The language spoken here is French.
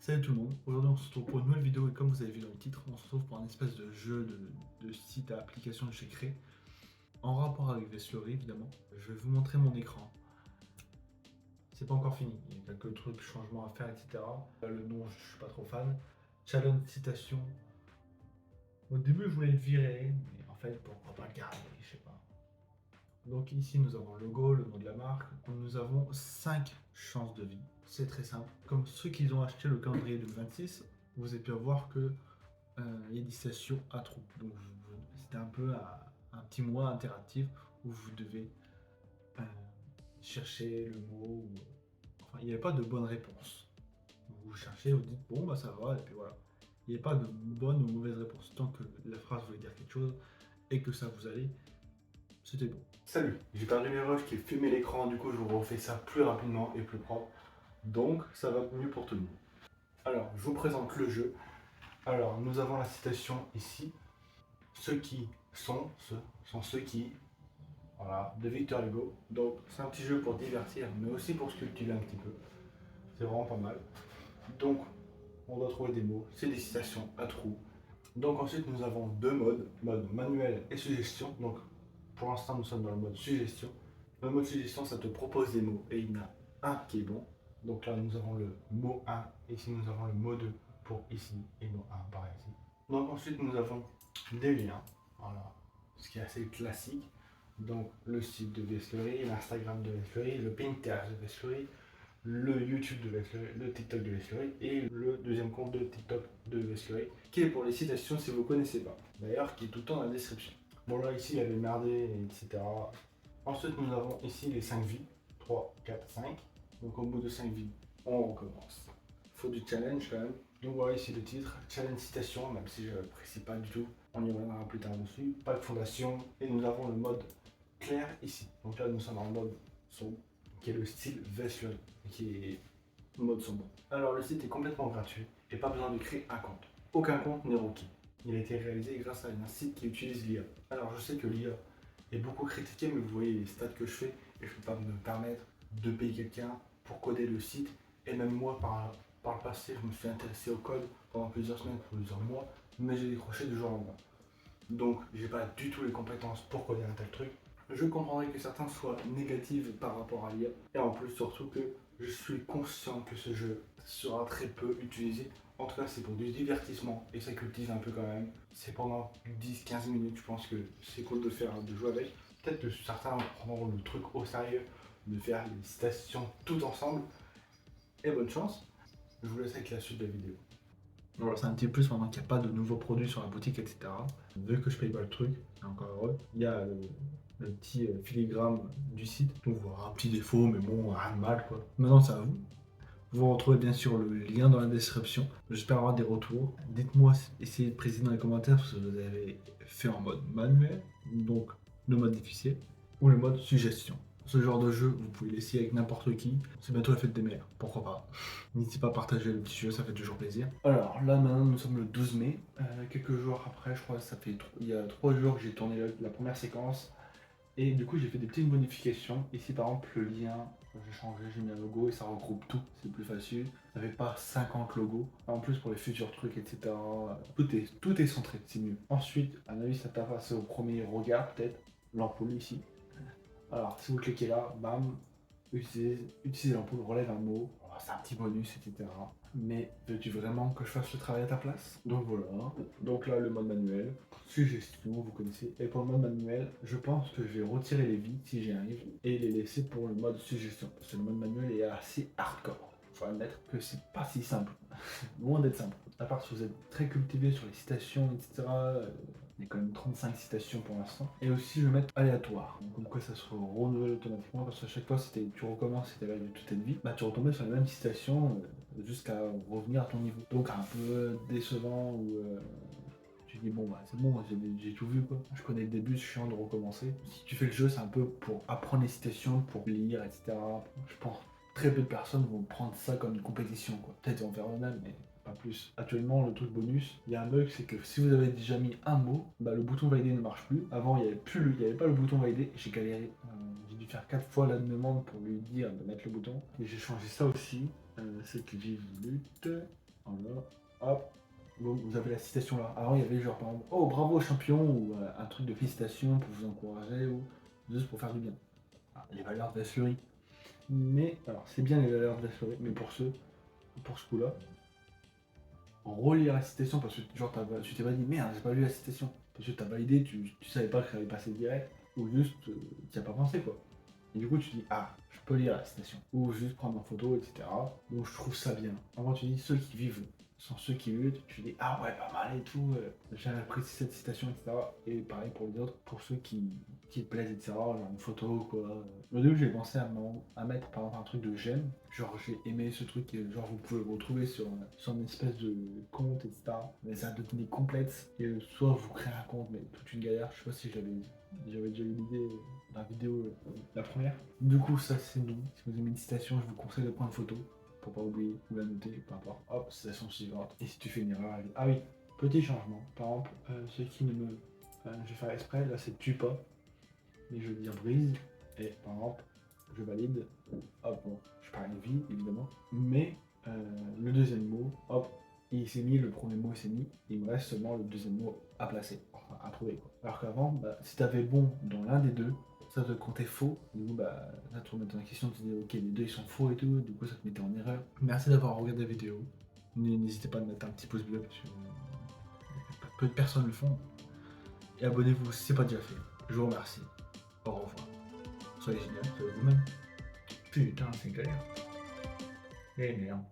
Salut tout le monde, aujourd'hui on se retrouve pour une nouvelle vidéo et comme vous avez vu dans le titre, on se retrouve pour un espèce de jeu de site à application que j'ai créé en rapport avec Veslory évidemment. Je vais vous montrer mon écran. C'est pas encore fini, il y a quelques trucs, changements à faire, etc. Le nom, je suis pas trop fan. Challenge citation. Au début je voulais le virer, mais en fait pourquoi pas le garder, je sais pas. Donc ici nous avons le logo, le nom de la marque, nous avons 5 chances de vie. C'est très simple. Comme ceux qui ont acheté le calendrier 2026, vous avez pu voir que il y a des stations à trous. Donc c'était un peu un petit mois interactif où vous devez euh, chercher le mot. Enfin, il n'y avait pas de bonne réponse. Vous cherchez, vous dites bon bah ça va, et puis voilà. Il n'y avait pas de bonne ou mauvaise réponse. Tant que la phrase voulait dire quelque chose et que ça vous allait, c'était bon. Salut, j'ai perdu mes rushs qui filmé l'écran, du coup je vous refais ça plus rapidement et plus propre. Donc ça va mieux pour tout le monde. Alors, je vous présente le jeu. Alors, nous avons la citation ici. Ceux qui sont, ceux sont ceux qui, voilà, de Victor Hugo. Donc, c'est un petit jeu pour divertir, mais aussi pour se cultiver un petit peu. C'est vraiment pas mal. Donc, on doit trouver des mots. C'est des citations à trous. Donc, ensuite, nous avons deux modes, mode manuel et suggestion. Donc, pour l'instant, nous sommes dans le mode suggestion. Le mode suggestion, ça te propose des mots et il y en a un qui est bon. Donc là, nous avons le mot 1. Ici, nous avons le mot 2 pour ici et mot 1 par ici. Donc ensuite, nous avons des liens. Voilà, ce qui est assez classique. Donc le site de Veslory, l'Instagram de Veslory, le Pinterest de Veslory, le YouTube de Veslory, le TikTok de Veslory et le deuxième compte de TikTok de Veslory, qui est pour les citations si vous ne connaissez pas. D'ailleurs, qui est tout le temps dans la description. Bon là, ici, il avait merdé, etc. Ensuite, nous avons ici les 5 vies. 3, 4, 5. Donc au bout de 5 vies, on recommence. Il faut du challenge quand même. Donc voilà ici le titre, challenge citation, même si je n'apprécie pas du tout. On y reviendra plus tard dessus. Pas de fondation. Et nous avons le mode clair ici. Donc là nous sommes en mode sombre, qui est le style Veslory, qui est mode sombre. Alors le site est complètement gratuit et pas besoin de créer un compte. Aucun compte n'est requis. Il a été réalisé grâce à un site qui utilise l'IA. Alors je sais que l'IA est beaucoup critiqué, mais vous voyez les stats que je fais et je ne peux pas me permettre de payer quelqu'un pour coder le site. Et même moi, par le passé, je me suis intéressé au code pendant plusieurs semaines, plusieurs mois, mais j'ai décroché du jour au lendemain. Donc, j'ai pas du tout les compétences pour coder un tel truc. Je comprendrais que certains soient négatifs par rapport à l'IA. Et en plus, surtout que je suis conscient que ce jeu sera très peu utilisé. En tout cas, c'est pour du divertissement et ça cultive un peu quand même. C'est pendant 10-15 minutes, je pense que c'est cool de faire, de jouer avec. Peut-être que certains prendront le truc au sérieux, de faire les citations tout ensemble. Et bonne chance. Je vous laisse avec la suite de la vidéo. Voilà, c'est un petit plus maintenant qu'il n'y a pas de nouveaux produits sur la boutique, etc. Vu que je paye pas le truc, c'est encore heureux. Il y a le petit filigrane du site. Donc voilà, un petit défaut, mais bon, rien de mal quoi. Maintenant, c'est à vous. Vous retrouvez bien sûr le lien dans la description. J'espère avoir des retours. Dites-moi, essayez de préciser dans les commentaires si vous avez fait en mode manuel, donc le mode difficile, ou le mode suggestion. Ce genre de jeu, vous pouvez l'essayer avec n'importe qui. C'est bientôt la fête des mères, pourquoi pas. N'hésitez pas à partager le petit jeu, ça fait toujours plaisir. Alors là maintenant nous sommes le 12 mai, quelques jours après, je crois que ça fait il y a 3 jours que j'ai tourné la première séquence. Et du coup j'ai fait des petites modifications. Ici par exemple le lien, j'ai changé, j'ai mis un logo et ça regroupe tout, c'est plus facile. Ça fait pas 50 logos. En plus pour les futurs trucs, etc. Tout est centré, c'est mieux. Ensuite, à mon avis ça t'a passé au premier regard peut-être, l'ampoule ici. Alors, si vous cliquez là, bam, utilisez l'ampoule, relève un mot, voilà, c'est un petit bonus, etc. Mais veux-tu vraiment que je fasse le travail à ta place? Donc voilà, donc là le mode manuel, suggestion, vous connaissez. Et pour le mode manuel, je pense que je vais retirer les vies si j'y arrive et les laisser pour le mode suggestion. Parce que le mode manuel est assez hardcore. Faut admettre que c'est pas si simple, loin d'être simple. À part si vous êtes très cultivé sur les citations, etc. Il y a quand même 35 citations pour l'instant. Et aussi, je vais mettre aléatoire. Donc, comme quoi, ça se renouvelle automatiquement. Parce qu'à chaque fois, tu recommences et tu avais toute ta vie, bah, tu retombais sur les mêmes citations jusqu'à revenir à ton niveau. Donc, un peu décevant ou. Tu dis, bon, bah, c'est bon, j'ai tout vu, quoi. Je connais le début, c'est chiant de recommencer. Si tu fais le jeu, c'est un peu pour apprendre les citations, pour lire, etc. Je pense très peu de personnes vont prendre ça comme une compétition, quoi. Peut-être ils vont faire eux-mêmes, mais pas plus. Actuellement, le truc bonus, il y a un bug, c'est que si vous avez déjà mis un mot, bah, le bouton valider ne marche plus. Avant, il n'y avait pas le bouton valider, j'ai galéré. J'ai dû faire 4 fois la demande pour lui dire de mettre le bouton. Et j'ai changé ça aussi. C'est que j'ai lutte. Voilà. Hop. Bon, vous avez la citation là. Avant, il y avait genre par exemple, oh bravo champion, ou un truc de félicitations pour vous encourager, ou juste pour faire du bien. Ah, les valeurs de la Fleury. Mais, alors c'est bien les valeurs de la Fleury, mais pour ce coup-là, relire la citation parce que genre tu t'es pas dit merde, j'ai pas lu la citation. Parce que t'as validé, tu savais pas que ça allait passer direct, ou juste t'y as pas pensé quoi. Et du coup, tu dis, ah, je peux lire la citation. Ou juste prendre en photo, etc. Donc, je trouve ça bien. Avant, tu dis, ceux qui vivent sont ceux qui luttent. Tu dis, ah ouais, pas mal et tout. J'ai apprécié cette citation, etc. Et pareil pour les autres, pour ceux qui te plaisent, etc. Genre une photo, quoi. Au début, j'ai pensé à mettre, par exemple, un truc de j'aime. Genre, j'ai aimé ce truc, et genre, vous pouvez le retrouver sur une espèce de compte, etc. Mais ça de données complètes. Et soit vous créez un compte, mais toute une galère. Je sais pas si j'avais déjà eu l'idée dans la vidéo, la première. Du coup, ça c'est non. Si vous aimez une citation, je vous conseille de prendre une photo pour pas oublier ou la noter, peu importe. Hop, citation suivante. Et si tu fais une erreur, elle dit, ah oui, petit changement. Par exemple, ce qui ne me. Je vais faire exprès, là c'est tue pas, mais je veux dire brise. Et par exemple, je valide. Hop, bon, je parle une vie évidemment. Mais le deuxième mot, hop, il s'est mis, le premier mot il s'est mis, il me reste seulement le deuxième mot à placer, enfin à trouver quoi. Alors qu'avant, bah, si t'avais bon dans l'un des deux, ça te comptait faux, du coup bah ça te remettait en question, tu te disais ok les deux ils sont faux et tout, du coup ça te mettait en erreur. Merci d'avoir regardé la vidéo, n'hésitez pas à mettre un petit pouce bleu parce que peu de personnes le font, et abonnez-vous si c'est pas déjà fait. Je vous remercie, au revoir, soyez génial, soyez vous-même. Putain c'est galère. Eh merde.